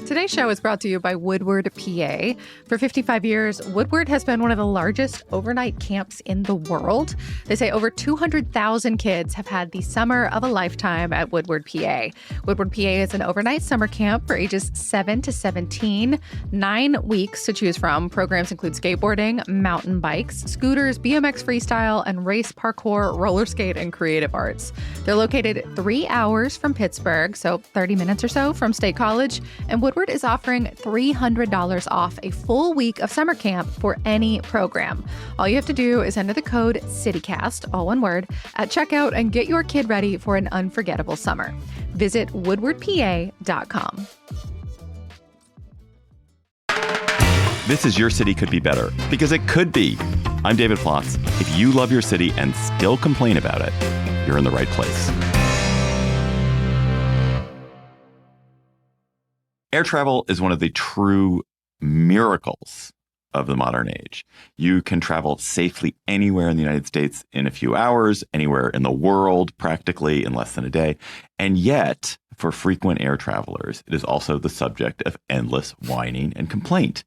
Today's show is brought to you by Woodward, PA. For 55 years, Woodward has been one of the largest overnight camps in the world. They say over 200,000 kids have had the summer of a lifetime at Woodward, PA. Woodward, PA is an overnight summer camp for ages 7 to 17, 9 weeks to choose from. Programs include skateboarding, mountain bikes, scooters, BMX freestyle, and race parkour, roller skate, and creative arts. They're located 3 hours from Pittsburgh, so 30 minutes or so from State College, and Woodward is offering $300 off a full week of summer camp for any program. All you have to do is enter the code CITYCAST, all one word, at checkout and get your kid ready for an unforgettable summer. Visit woodwardpa.com. This is Your City Could Be Better, because it could be. I'm David Plotz. If you love your city and still complain about it, you're in the right place. Air travel is one of the true miracles of the modern age. You can travel safely anywhere in the United States in a few hours, anywhere in the world practically in less than a day. And yet, for frequent air travelers, it is also the subject of endless whining and complaint.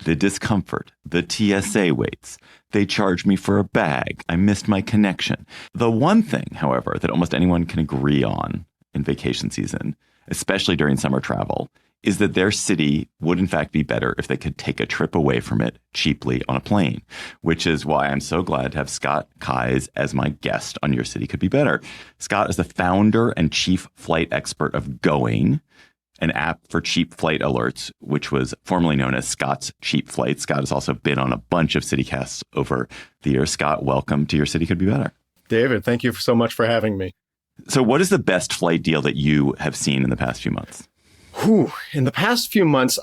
The discomfort, the TSA waits, they charged me for a bag, I missed my connection. The one thing, however, that almost anyone can agree on in vacation season, especially during summer travel, is that their city would in fact be better if they could take a trip away from it cheaply on a plane, which is why I'm so glad to have Scott Keyes as my guest on Your City Could Be Better. Scott is the founder and chief flight expert of Going, an app for cheap flight alerts, which was formerly known as Scott's Cheap Flight. Scott has also been on a bunch of CityCasts over the years. Scott, welcome to Your City Could Be Better. David, thank you so much for having me. So what is the best flight deal that you have seen in the past few months? In the past few months,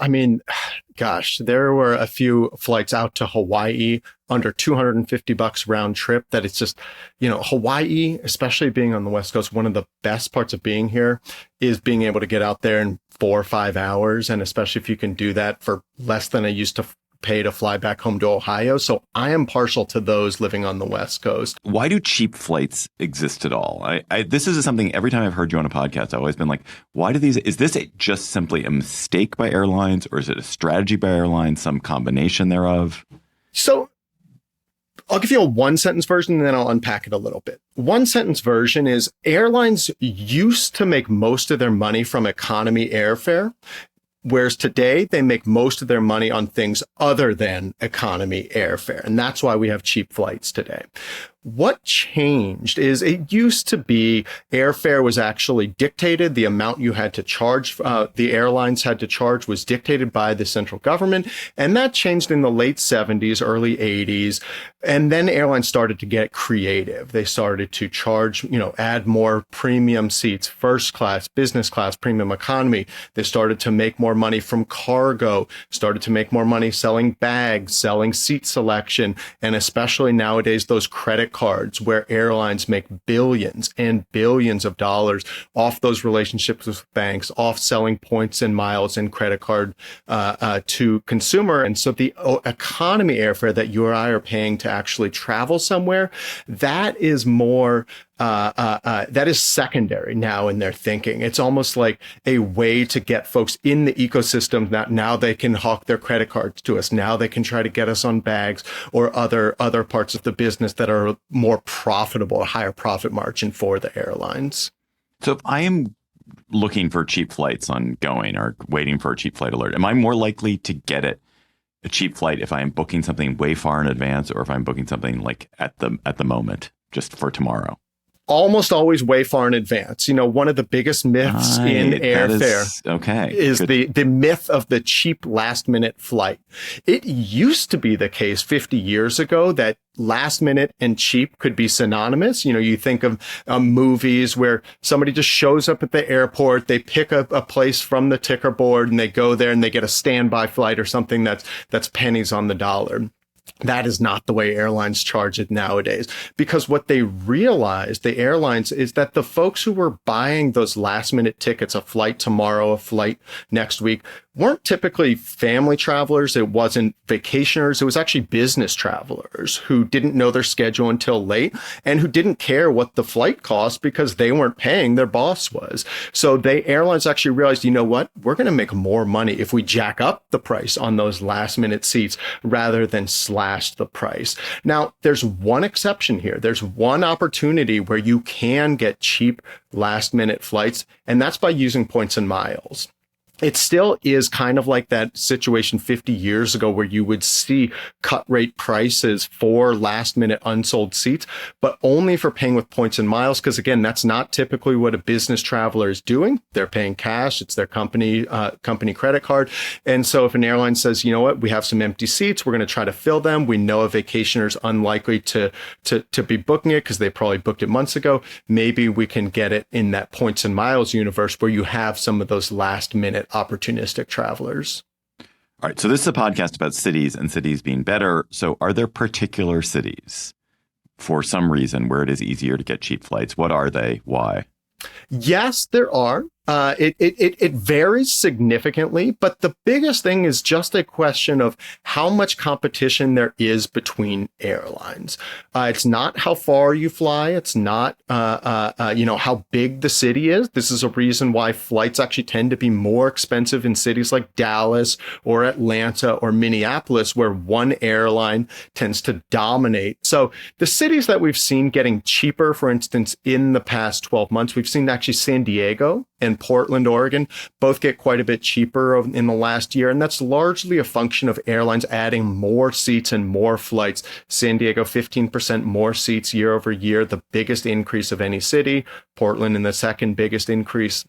there were a few flights out to Hawaii under $250 round trip that it's just, Hawaii, especially being on the West Coast, one of the best parts of being here is being able to get out there in 4 or 5 hours. And especially if you can do that for less than I used to pay to fly back home to Ohio. So I am partial to those living on the West Coast. Why do cheap flights exist at all? This is something every time I've heard you on a podcast, I've always been like, is this just simply a mistake by airlines, or is it a strategy by airlines, some combination thereof? So I'll give you a one sentence version and then I'll unpack it a little bit. One sentence version is airlines used to make most of their money from economy airfare. Whereas today, they make most of their money on things other than economy airfare. And that's why we have cheap flights today. What changed is it used to be airfare was actually dictated. The amount you had to charge, the airlines had to charge was dictated by the central government. And that changed in the late 70s, early 80s. And then airlines started to get creative. They started to charge, add more premium seats, first class, business class, premium economy. They started to make more money from cargo, started to make more money selling bags, selling seat selection, and especially nowadays, those credit cards where airlines make billions and billions of dollars off those relationships with banks, off selling points and miles and credit card to consumer. And so the economy airfare that you or I are paying to actually travel somewhere, that is more that is secondary now in their thinking. It's almost like a way to get folks in the ecosystem that now they can hawk their credit cards to us. Now they can try to get us on bags or other parts of the business that are more profitable, a higher profit margin for the airlines. So if I am looking for cheap flights on Going or waiting for a cheap flight alert, am I more likely to get a cheap flight if I am booking something way far in advance, or if I'm booking something like at the moment, just for tomorrow? Almost always way far in advance. One of the biggest myths in airfare is the myth of the cheap last minute flight. It used to be the case 50 years ago that last minute and cheap could be synonymous. You think of movies where somebody just shows up at the airport, they pick a place from the ticker board and they go there and they get a standby flight or something that's pennies on the dollar. That is not the way airlines charge it nowadays, because what they realized, the airlines, is that the folks who were buying those last minute tickets, a flight tomorrow, a flight next week, weren't typically family travelers. It wasn't vacationers. It was actually business travelers who didn't know their schedule until late and who didn't care what the flight cost because they weren't paying, their boss was. So airlines actually realized, you know what, we're going to make more money if we jack up the price on those last minute seats rather than slash the price. Now, there's one exception here. There's one opportunity where you can get cheap last minute flights, and that's by using points and miles. It still is kind of like that situation 50 years ago where you would see cut rate prices for last minute unsold seats, but only for paying with points and miles. Because again, that's not typically what a business traveler is doing. They're paying cash. It's their company credit card. And so if an airline says, you know what, we have some empty seats, we're going to try to fill them. We know a vacationer is unlikely to be booking it because they probably booked it months ago. Maybe we can get it in that points and miles universe where you have some of those last minute opportunistic travelers. All right. So this is a podcast about cities and cities being better. So are there particular cities for some reason where it is easier to get cheap flights? What are they? Why? Yes, there are. It varies significantly, but the biggest thing is just a question of how much competition there is between airlines. It's not how far you fly. It's not, how big the city is. This is a reason why flights actually tend to be more expensive in cities like Dallas or Atlanta or Minneapolis, where one airline tends to dominate. So the cities that we've seen getting cheaper, for instance, in the past 12 months, we've seen actually San Diego and Portland, Oregon, both get quite a bit cheaper in the last year. And that's largely a function of airlines adding more seats and more flights. San Diego, 15% more seats year over year, the biggest increase of any city. Portland in the second biggest increase.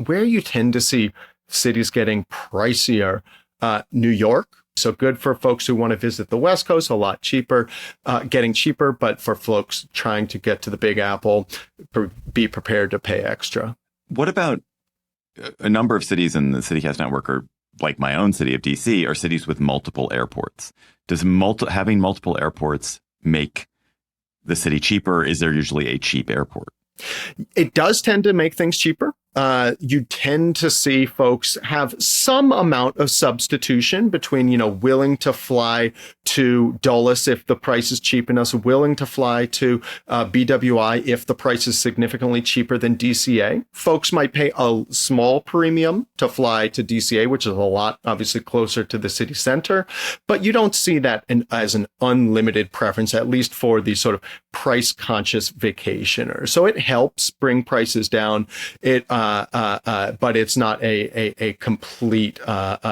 Where you tend to see cities getting pricier, New York. So good for folks who want to visit the West Coast, a lot cheaper, getting cheaper. But for folks trying to get to the Big Apple, be prepared to pay extra. What about a number of cities in the CityCast network, or like my own city of DC, are cities with multiple airports? Does having multiple airports make the city cheaper? Is there usually a cheap airport? It does tend to make things cheaper. You tend to see folks have some amount of substitution between, willing to fly to Dulles if the price is cheap enough, willing to fly to BWI if the price is significantly cheaper than DCA. Folks might pay a small premium to fly to DCA, which is a lot, obviously, closer to the city center. But you don't see that as an unlimited preference, at least for the sort of price-conscious vacationer. So it helps bring prices down. But it's not a complete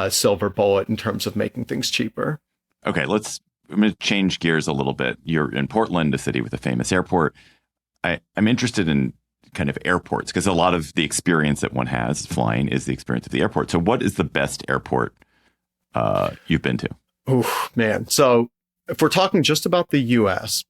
silver bullet in terms of making things cheaper. Okay, I'm going to change gears a little bit. You're in Portland, a city with a famous airport. I'm interested in kind of airports because a lot of the experience that one has flying is the experience of the airport. So what is the best airport you've been to? Oh, man. So if we're talking just about the U.S.,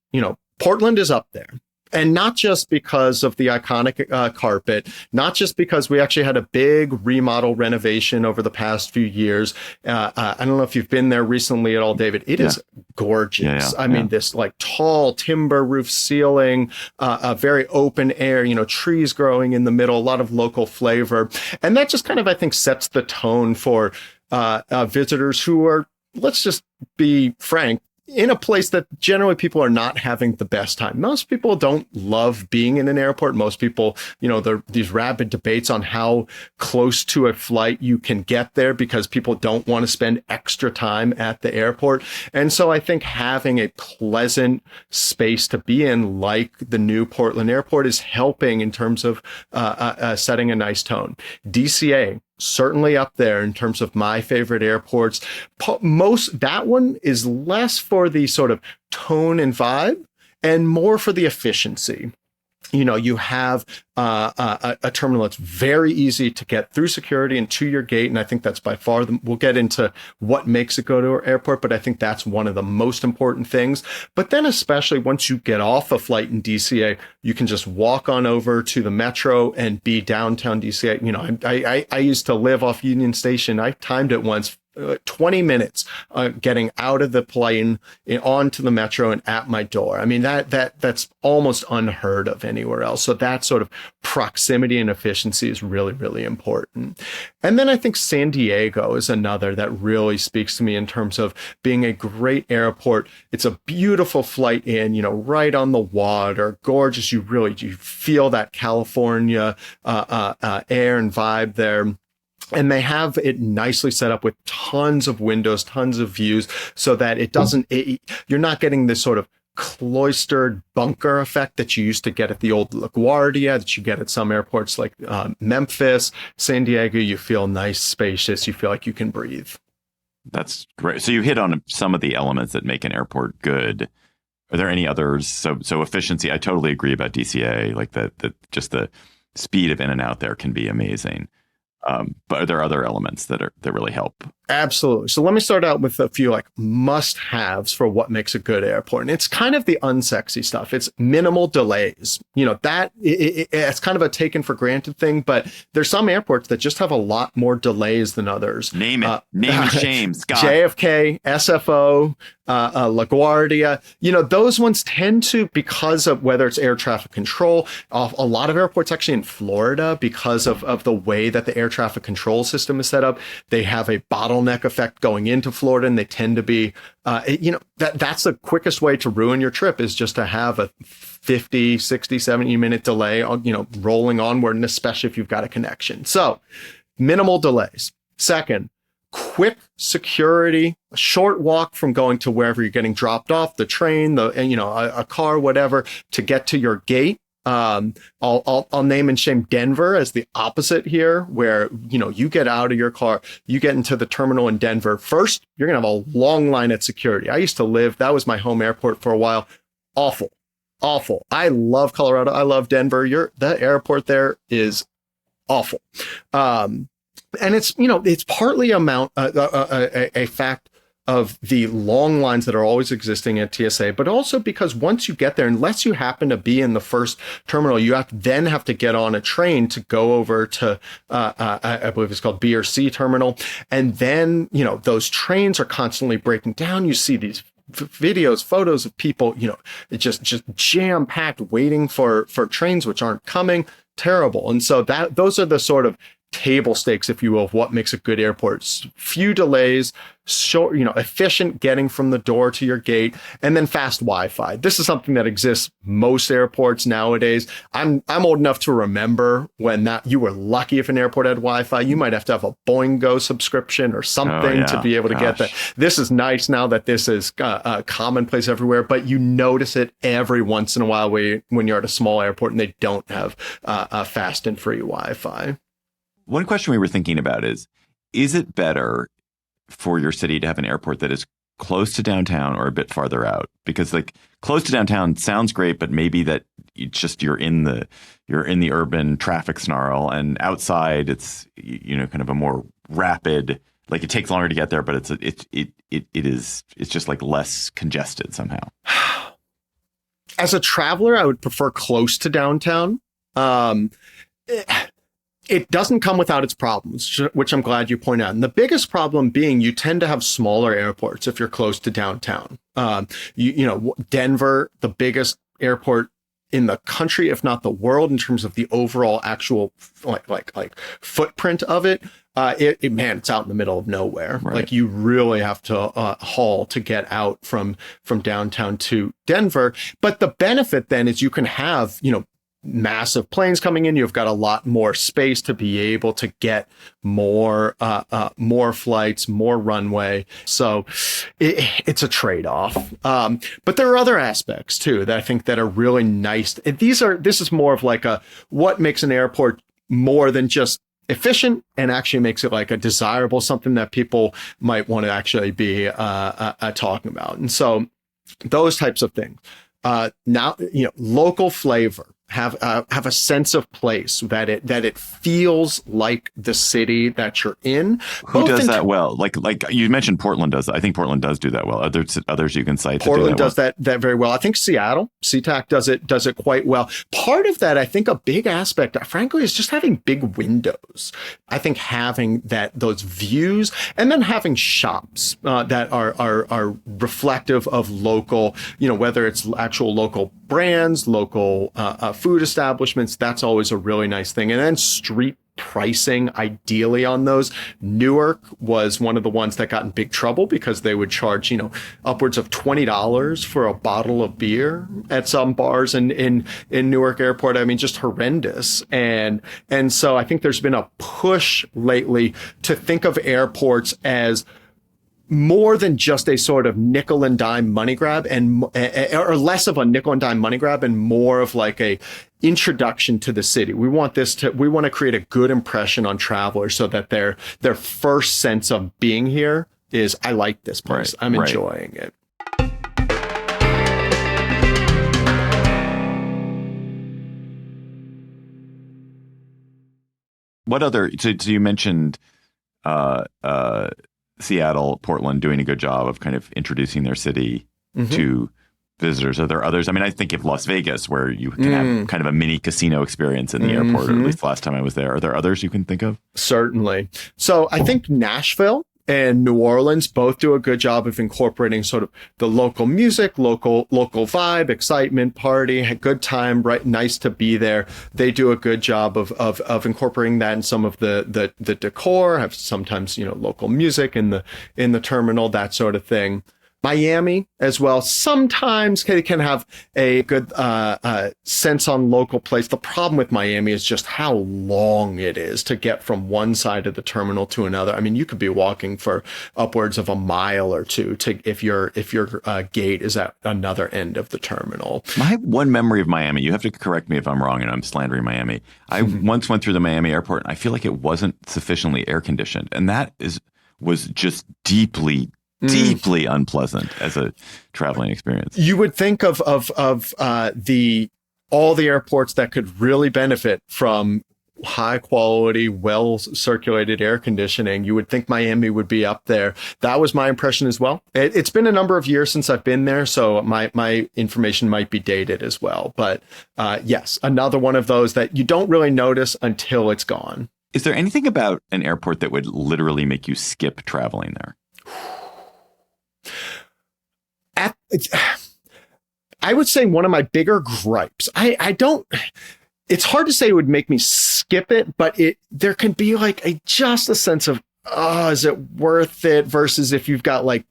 Portland is up there. And not just because of the iconic carpet, not just because we actually had a big remodel renovation over the past few years. I don't know if you've been there recently at all, David. It is gorgeous. I mean, this like tall timber roof ceiling, a very open air, trees growing in the middle, a lot of local flavor. And that just kind of, I think, sets the tone for visitors who are, let's just be frank, in a place that generally people are not having the best time. Most people don't love being in an airport. Most people, there are these rabid debates on how close to a flight you can get there because people don't want to spend extra time at the airport. And so I think having a pleasant space to be in, like the new Portland airport, is helping in terms of setting a nice tone. DCA, certainly up there in terms of my favorite airports. That one is less for the sort of tone and vibe and more for the efficiency. You have a terminal that's very easy to get through security and to your gate. And I think that's by far, we'll get into what makes it go to an airport, but I think that's one of the most important things. But then especially once you get off a flight in DCA, you can just walk on over to the metro and be downtown DCA. I used to live off Union Station. I timed it once. 20 minutes getting out of the plane onto the metro and at my door. I mean, that's almost unheard of anywhere else. So that sort of proximity and efficiency is really, really important. And then I think San Diego is another that really speaks to me in terms of being a great airport. It's a beautiful flight in, right on the water, gorgeous. You feel that California air and vibe there. And they have it nicely set up with tons of windows, tons of views, so that you're not getting this sort of cloistered bunker effect that you used to get at the old LaGuardia, that you get at some airports like Memphis, San Diego. You feel nice, spacious. You feel like you can breathe. That's great. So you hit on some of the elements that make an airport good. Are there any others? So efficiency, I totally agree about DCA, like just the speed of in and out there can be amazing. But are there other elements that really help? Absolutely. So let me start out with a few like must-haves for what makes a good airport. And it's kind of the unsexy stuff. It's minimal delays. It's kind of a taken for granted thing, but there's some airports that just have a lot more delays than others. Name it. Name and shame, Scott. JFK, SFO, LaGuardia. Those ones tend to, because of whether it's air traffic control, a lot of airports actually in Florida, because of the way that the air traffic control system is set up, they have a bottleneck effect going into Florida, and they tend to be, that's the quickest way to ruin your trip, is just to have a 50, 60, 70-minute delay on, rolling onward, and especially if you've got a connection. So minimal delays. Second, quick security, a short walk from going to wherever you're getting dropped off, the train, a car, whatever, to get to your gate. I'll name and shame Denver as the opposite here, where, you get out of your car, you get into the terminal in Denver. First, you're going to have a long line at security. I used to that was my home airport for a while. Awful. I love Colorado. I love Denver. The airport there is awful. And it's partly a fact of the long lines that are always existing at TSA, but also because once you get there, unless you happen to be in the first terminal, you have to get on a train to go over to, I believe it's called B or C terminal. And then, those trains are constantly breaking down. You see these videos, photos of people, just jam packed waiting for trains, which aren't coming. Terrible. And so those are the sort of table stakes, if you will, of what makes a good airport. Few delays, short, efficient getting from the door to your gate, and then fast Wi-Fi. This is something that exists most airports nowadays. I'm old enough to remember when you were lucky if an airport had Wi-Fi. You might have to have a Boingo subscription or something to be able to get that. This is nice now that this is commonplace everywhere, but you notice it every once in a while when you're at a small airport and they don't have fast and free Wi-Fi. One question we were thinking about is it better for your city to have an airport that is close to downtown or a bit farther out? Because close to downtown sounds great, but maybe that it's just you're in the urban traffic snarl, and outside it's kind of a more rapid, like it takes longer to get there, but it's just like less congested somehow. As a traveler, I would prefer close to downtown. It doesn't come without its problems, which I'm glad you point out. And the biggest problem being you tend to have smaller airports if you're close to downtown. Denver, the biggest airport in the country, if not the world, in terms of the overall actual like footprint of it. It's out in the middle of nowhere. Right. Like you really have to haul to get out from downtown to Denver. But the benefit then is you can have, massive planes coming in. You've got a lot more space to be able to get more flights, more runway. So it's a trade-off. But there are other aspects too that I think that are really nice. This is more of like what makes an airport more than just efficient and actually makes it like a desirable, something that people might want to actually be talking about. And so those types of things. Now, local flavor. have a sense of place, that it feels like the city that you're in. Who does that well? Like you mentioned, Portland does. I think Portland does do that well. Others you can cite. Portland does that very well. I think Seattle, SeaTac does it quite well. Part of that, I think, a big aspect, frankly, is just having big windows. I think having those views, and then having shops that are reflective of local, whether it's actual local brands, local food establishments. That's always a really nice thing. And then street pricing, ideally, on those. Newark was one of the ones that got in big trouble because they would charge, upwards of $20 for a bottle of beer at some bars in Newark Airport. I mean, just horrendous. And so I think there's been a push lately to think of airports as more than just a sort of nickel and dime money grab, or less of a nickel and dime money grab and more of like a introduction to the city. We want to create a good impression on travelers so that their first sense of being here is, I like this place. I'm enjoying it. What other, so you mentioned, Seattle, Portland doing a good job of kind of introducing their city to visitors. Are there others? I mean, I think of Las Vegas, where you can have kind of a mini casino experience in the airport, or at least last time I was there. Are there others you can think of? Certainly. So I think Nashville and New Orleans both do a good job of incorporating sort of the local music, local vibe, excitement, party, good time, right? Nice to be there. They do a good job of incorporating that in some of the decor, have sometimes, local music in the terminal, that sort of thing. Miami as well sometimes can have a good sense on local place. The problem with Miami is just how long it is to get from one side of the terminal to another. I mean, you could be walking for upwards of a mile or two if your gate is at another end of the terminal. My one memory of Miami, you have to correct me if I'm wrong and I'm slandering Miami. I once went through the Miami airport and I feel like it wasn't sufficiently air conditioned, and that was just deeply unpleasant as a traveling experience. You would think of all the airports that could really benefit from high quality, well circulated air conditioning. You would think Miami would be up there. That was my impression as well. It's been a number of years since I've been there, so my information might be dated as well. But yes, another one of those that you don't really notice until it's gone. Is there anything about an airport that would literally make you skip traveling there? I would say one of my bigger gripes. It's hard to say it would make me skip it, but there can be like just a sense of, is it worth it? Versus if you've got like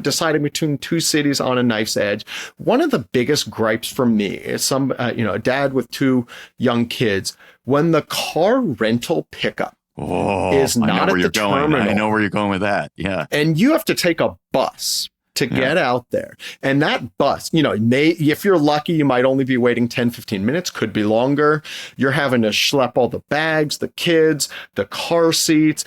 deciding between two cities on a knife's edge. One of the biggest gripes for me is a dad with two young kids, when the car rental pickup is not at the terminal. I know where you're going with that. Yeah. And you have to take a bus to get out there. And that bus, if you're lucky, you might only be waiting 10, 15 minutes, could be longer. You're having to schlep all the bags, the kids, the car seats,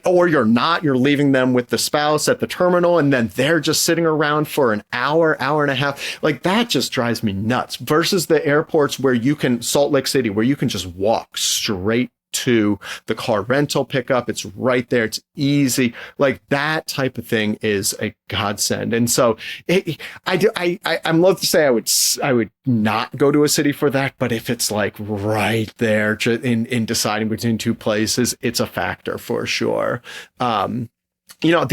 or you're not, you're leaving them with the spouse at the terminal, and then they're just sitting around for an hour and a half. Like, that just drives me nuts. Versus the airports where Salt Lake City, where you can just walk straight to the car rental pickup. It's right there. It's easy. Like, that type of thing is a godsend. And so I'm loath to say I would not go to a city for that, but if it's like right there in deciding between two places, it's a factor for sure. The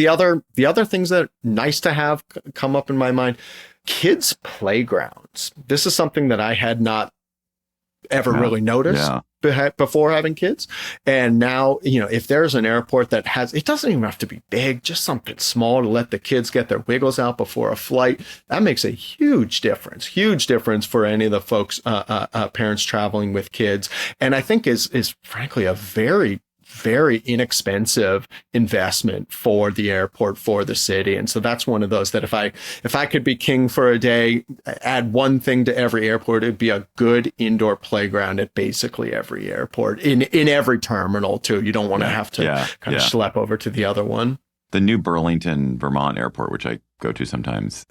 other things that are nice to have come up in my mind, kids' playgrounds. This is something that I had not ever really noticed before having kids. And now, if there's an airport that it doesn't even have to be big, just something small to let the kids get their wiggles out before a flight, that makes a huge difference for any of the folks, parents traveling with kids. And I think is frankly a very, very inexpensive investment for the airport, for the city. And so that's one of those that if I could be king for a day, add one thing to every airport, it'd be a good indoor playground at basically every airport, in every terminal too. You don't want to have to schlep over to the other one. The new Burlington, Vermont airport, which I go to sometimes,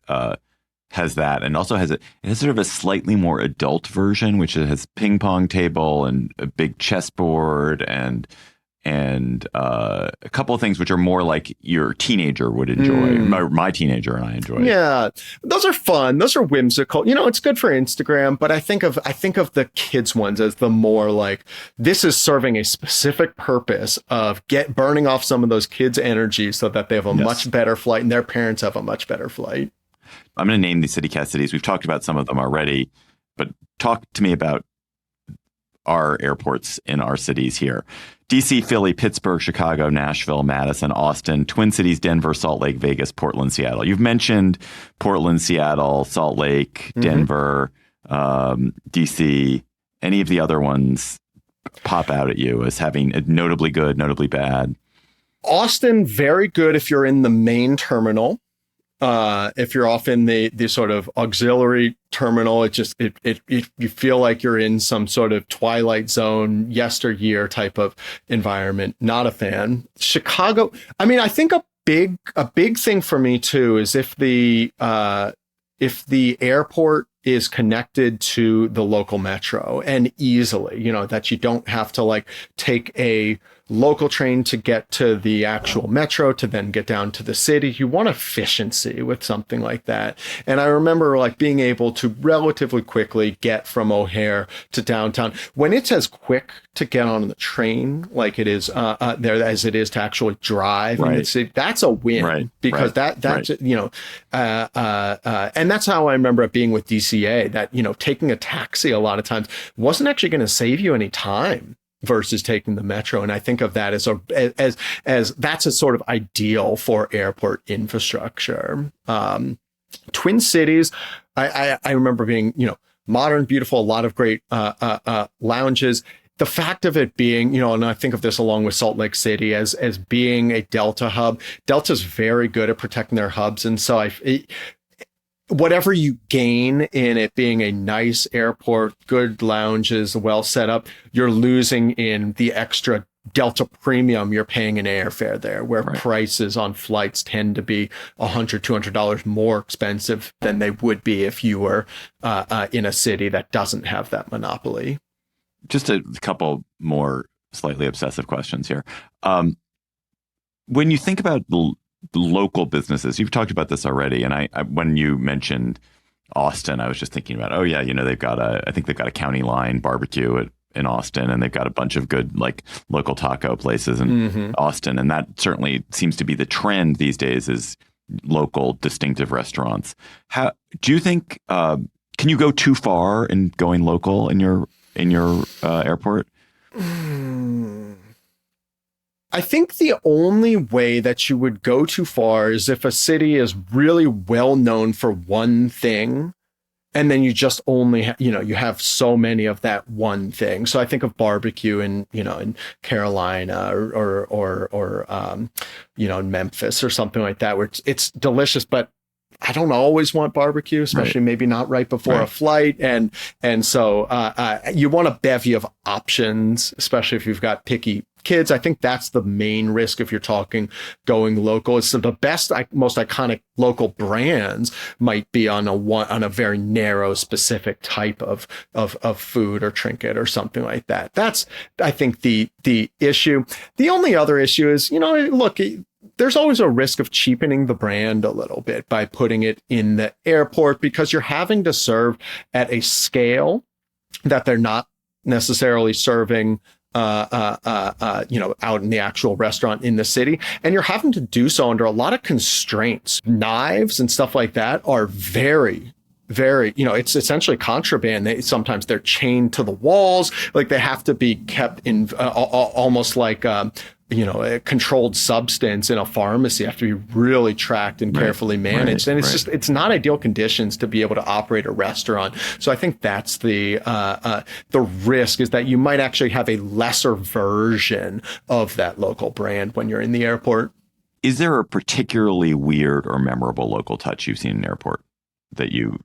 has that, and also it has sort of a slightly more adult version, which has ping pong table and a big chessboard and a couple of things which are more like your teenager would enjoy. My teenager and I enjoy. Yeah, those are fun. Those are whimsical. You know, it's good for Instagram, but I think of the kids ones as the more like, this is serving a specific purpose of burning off some of those kids' energy so that they have a much better flight and their parents have a much better flight. I'm going to name these CityCast cities. We've talked about some of them already, but talk to me about our airports in our cities here. DC, Philly, Pittsburgh, Chicago, Nashville, Madison, Austin, Twin Cities, Denver, Salt Lake, Vegas, Portland, Seattle. You've mentioned Portland, Seattle, Salt Lake, Denver, DC. Any of the other ones pop out at you as having notably good, notably bad? Austin, very good if you're in the main terminal. If you're off in the sort of auxiliary terminal, you feel like you're in some sort of Twilight Zone yesteryear type of environment. Not a fan. Chicago, I mean, I think a big thing for me too is if the airport is connected to the local metro and easily, you know, that you don't have to like take a local train to get to the actual metro to then get down to the city. You want efficiency with something like that. And I remember like being able to relatively quickly get from O'Hare to downtown when it's as quick to get on the train like it is there as it is to actually drive. Right. And that's a win because that's you know, and that's how I remember it being with DCA, that, you know, taking a taxi a lot of times wasn't actually going to save you any time versus taking the metro. And I think of that as that's a sort of ideal for airport infrastructure. Twin Cities, I remember being, you know, modern, beautiful, a lot of great lounges. The fact of it being, you know, and I think of this along with Salt Lake City as being a Delta hub. Delta's very good at protecting their hubs. And so whatever you gain in it being a nice airport, good lounges, well set up, you're losing in the extra Delta premium you're paying in airfare there, where prices on flights tend to be $100, $200 more expensive than they would be if you were in a city that doesn't have that monopoly. Just a couple more slightly obsessive questions here. When you think about local businesses, you've talked about this already, and I when you mentioned Austin, I was just thinking about, oh yeah, you know, I think they've got a County Line barbecue in Austin, and they've got a bunch of good like local taco places in Austin, and that certainly seems to be the trend these days, is local distinctive restaurants. How do you think? Can you go too far in going local in your airport? I think the only way that you would go too far is if a city is really well known for one thing, and then you just only, you have so many of that one thing. So I think of barbecue in Carolina or in Memphis or something like that, where it's delicious, but I don't always want barbecue, especially maybe not right before a flight. And so you want a bevy of options, especially if you've got picky kids. I think that's the main risk if you're talking going local. It's the best, most iconic local brands might be on a very narrow, specific type of food or trinket or something like that. That's, I think, the issue. The only other issue is, look, there's always a risk of cheapening the brand a little bit by putting it in the airport, because you're having to serve at a scale that they're not necessarily serving out in the actual restaurant in the city. And you're having to do so under a lot of constraints. Knives and stuff like that are very, very, it's essentially contraband. Sometimes they're chained to the walls. Like they have to be kept in almost like, a controlled substance in a pharmacy, have to be really tracked and carefully managed. And it's not ideal conditions to be able to operate a restaurant. So I think that's the risk, is that you might actually have a lesser version of that local brand when you're in the airport. Is there a particularly weird or memorable local touch you've seen in an airport that you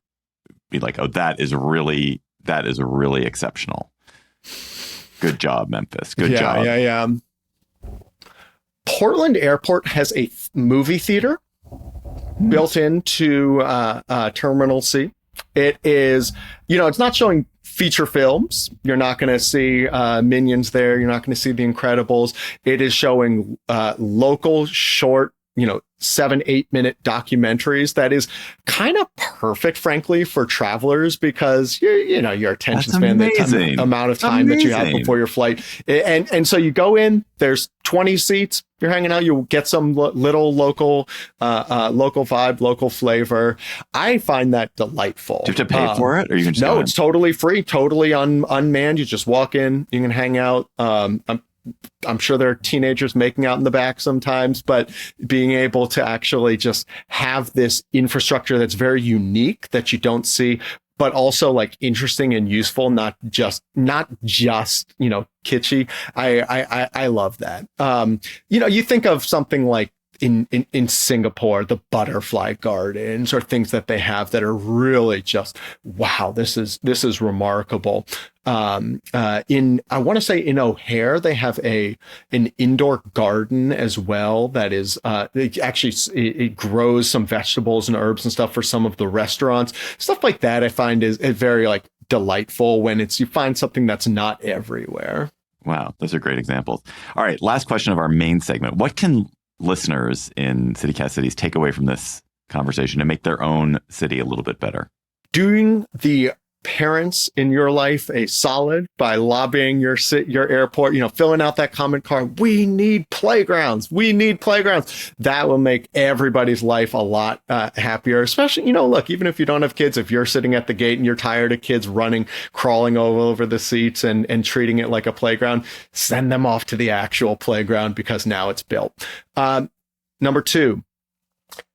be like, oh, that is really exceptional? Good job, Memphis. Good job. Portland Airport has a movie theater built into Terminal C. It is, it's not showing feature films. You're not going to see Minions there. You're not going to see The Incredibles. It is showing local short, 7-8 minute documentaries. That is kind of perfect, frankly, for travelers because your attention span, the amount of time that you have before your flight. And so you go in, there's 20 seats. You're hanging out. You get some little local vibe, local flavor. I find that delightful. Do you have to pay for it, or you can just no? It's totally free, totally unmanned. You just walk in. You can hang out. I'm sure there are teenagers making out in the back sometimes, but being able to actually just have this infrastructure that's very unique that you don't see, but also like interesting and useful, not just kitschy. I love that. You think of something like in Singapore, the butterfly gardens or things that they have that are really just, wow, this is remarkable. I want to say in O'Hare, they have an indoor garden as well. That is, it grows some vegetables and herbs and stuff for some of the restaurants. Stuff like that I find is very like delightful when you find something that's not everywhere. Wow. Those are great examples. All right. Last question of our main segment. What can listeners in CityCast Cities take away from this conversation to make their own city a little bit better? Doing the parents in your life a solid by lobbying your airport, filling out that comment card. We need playgrounds. That will make everybody's life a lot happier, especially, look, even if you don't have kids, if you're sitting at the gate and you're tired of kids crawling over the seats and treating it like a playground, send them off to the actual playground because now it's built. Number 2,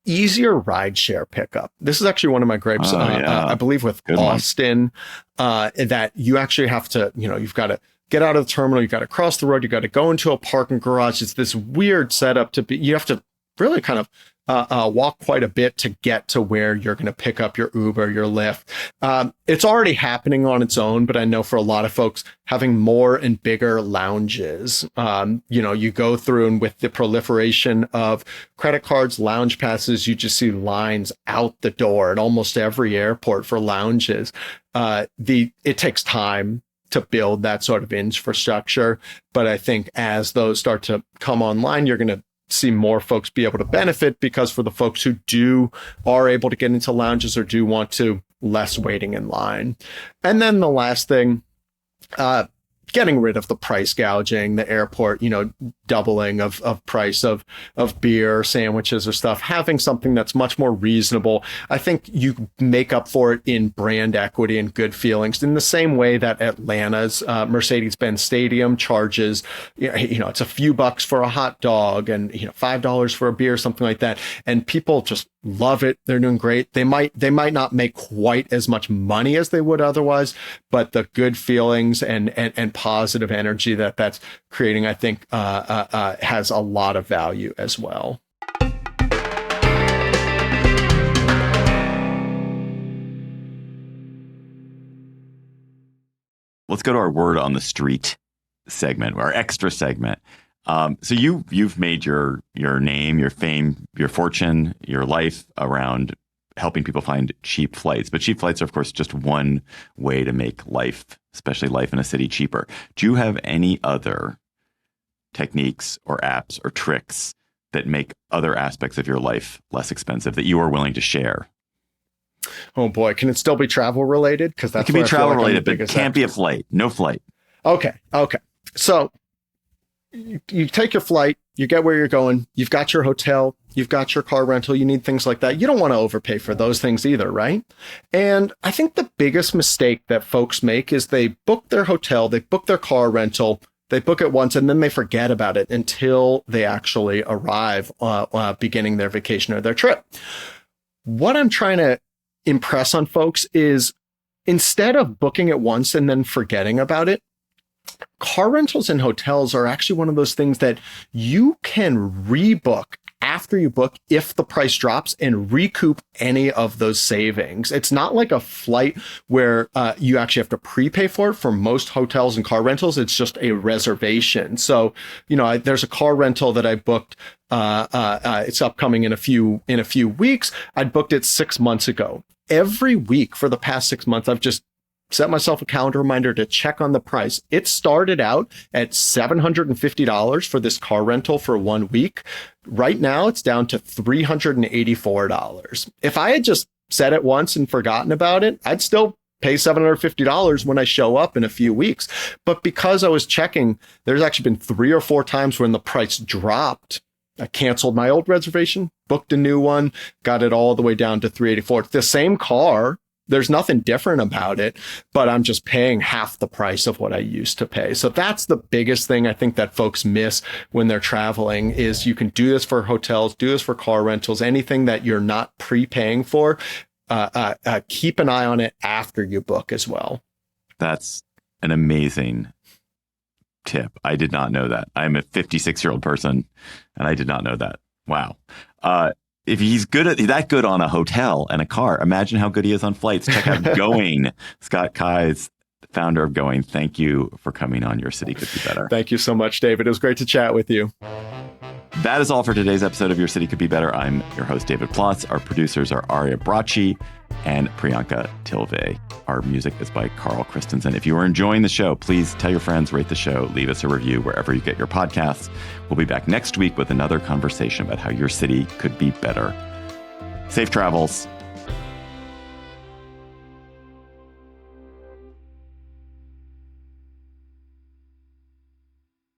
easier rideshare pickup. This is actually one of my gripes, I believe, with Austin, that you actually have to, you've got to get out of the terminal, you've got to cross the road, you've got to go into a parking garage. It's this weird setup you have to really kind of walk quite a bit to get to where you're going to pick up your Uber, your Lyft. It's already happening on its own, but I know for a lot of folks having more and bigger lounges, you go through, and with the proliferation of credit cards, lounge passes, you just see lines out the door at almost every airport for lounges. It takes time to build that sort of infrastructure. But I think as those start to come online, you're going to see more folks be able to benefit, because for the folks who are able to get into lounges or do want to, less waiting in line. And then the last thing, getting rid of the price gouging, the airport, doubling of price of beer, sandwiches or stuff, having something that's much more reasonable. I think you make up for it in brand equity and good feelings in the same way that Atlanta's Mercedes-Benz Stadium charges, it's a few bucks for a hot dog and, $5 for a beer, something like that. And people just love it. They're doing great. They might not make quite as much money as they would otherwise, but the good feelings and positive energy that's creating, I think, has a lot of value as well. Let's go to our word on the street segment, our extra segment. So you've made your name, your fame, your fortune, your life around helping people find cheap flights. But cheap flights are, of course, just one way to make life, especially life in a city, cheaper. Do you have any other techniques or apps or tricks that make other aspects of your life less expensive that you are willing to share? Oh boy, can it still be travel related? Because that can be travel related, but it can't be a flight. No flight. Okay. So you take your flight, you get where you're going, you've got your hotel, you've got your car rental, you need things like that. You don't want to overpay for those things either, right? And I think the biggest mistake that folks make is they book their hotel, they book their car rental, they book it once, and then they forget about it until they actually arrive beginning their vacation or their trip. What I'm trying to impress on folks is, instead of booking it once and then forgetting about it, car rentals and hotels are actually one of those things that you can rebook after you book if the price drops and recoup any of those savings. It's not like a flight where you actually have to prepay for it. For most hotels and car rentals, it's just a reservation. So, there's a car rental that I booked. It's upcoming in a few weeks. I'd booked it 6 months ago. Every week for the past 6 months, I've just set myself a calendar reminder to check on the price. It started out at $750 for this car rental for 1 week. Right now, it's down to $384. If I had just said it once and forgotten about it, I'd still pay $750 when I show up in a few weeks. But because I was checking, there's actually been 3 or 4 times when the price dropped. I canceled my old reservation, booked a new one, got it all the way down to $384. It's the same car. There's nothing different about it, but I'm just paying half the price of what I used to pay. So that's the biggest thing I think that folks miss when they're traveling is you can do this for hotels, do this for car rentals, anything that you're not prepaying for. Keep an eye on it after you book as well. That's an amazing tip. I did not know that. I'm a 56-year-old person and I did not know that. Wow. If he's that good on a hotel and a car, imagine how good he is on flights. Check out Going. Scott Keyes, founder of Going. Thank you for coming on Your City Could Be Better. Thank you so much, David. It was great to chat with you. That is all for today's episode of Your City Could Be Better. I'm your host, David Plotz. Our producers are Aria Bracci and Priyanka Tilve. Our music is by Carl Christensen. If you are enjoying the show, please tell your friends, rate the show, leave us a review wherever you get your podcasts. We'll be back next week with another conversation about how your city could be better. Safe travels.